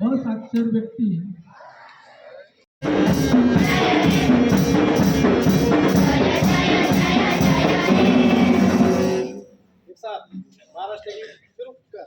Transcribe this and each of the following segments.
असाक्षर व्यक्ती महाराष्ट्र सुरू कर.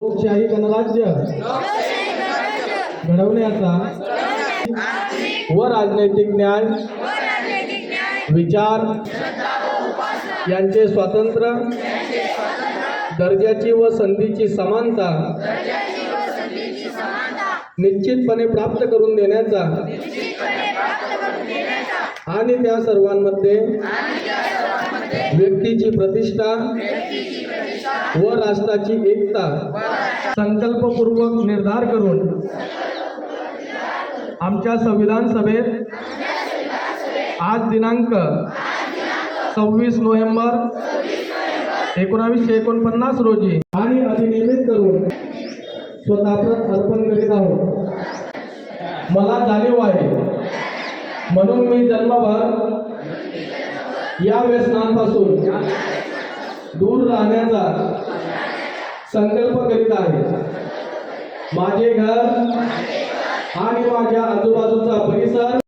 लोकशाही गणराज्य घडवण्याचा व राजनैतिक न्याय विचार यांचे स्वातंत्र्य दर्जाची व संधीची समानता निश्चितपणे प्राप्त करून देण्याचा आणि त्या सर्वांमध्ये व्यक्तीची प्रतिष्ठा व राष्ट्राची एकता संकल्पपूर्वक निर्धार करून आमच्या संविधान सभेत आज दिनांक 26 नोव्हेंबर 1949 रोजी आणि अधिनियमित करून स्वतःप्रत अर्पण करीत आहोत. मला जाणीव आहे म्हणून मी जन्मभर या व्यसनांपासून दूर राहण्याचा संकल्प करीत आहे. माझे घर आणि माझ्या आजूबाजूचा परिसर,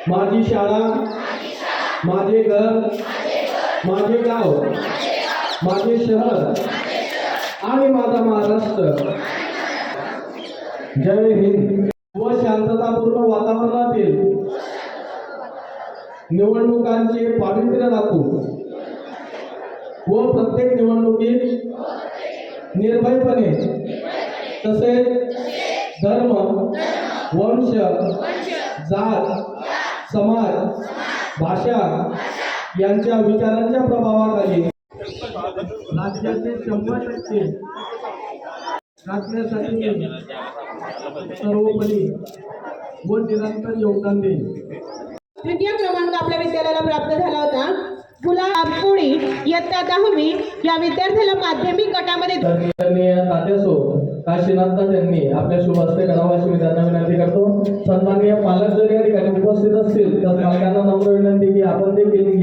माझी शाळा, माझे घर, माझे गाव, माझे शहर आणि माझा महाराष्ट्र. जय हिंद. व शांततापूर्ण वातावरणातील निवडणुकांचे पावित्र्य राखू व प्रत्येक निवडणुकीत निर्भयपणे तसेच धर्म, वंश, जात, समाज, भाषा यांच्या विचारांच्या प्रभावाखाली राज्याचे 100% राखण्यासाठी सर्वोपरी व निरंतर योगदान देईल. तृतीय क्रमांक आपल्या विद्यालयाला प्राप्त झाला होता. गुलाब कोळी इयत्ता 10वी या विद्यार्थ्याला माध्यमिक गटामध्ये त्यांनी तात्यासो काशीनाथ त्यांनी आपल्या शुभ हस्ते करावं अशी मी त्यांना विनंती करतो. सन्माननीय पालक जरी या ठिकाणी उपस्थित असतील तर पालकांना नम्र विनंती की आपण देखील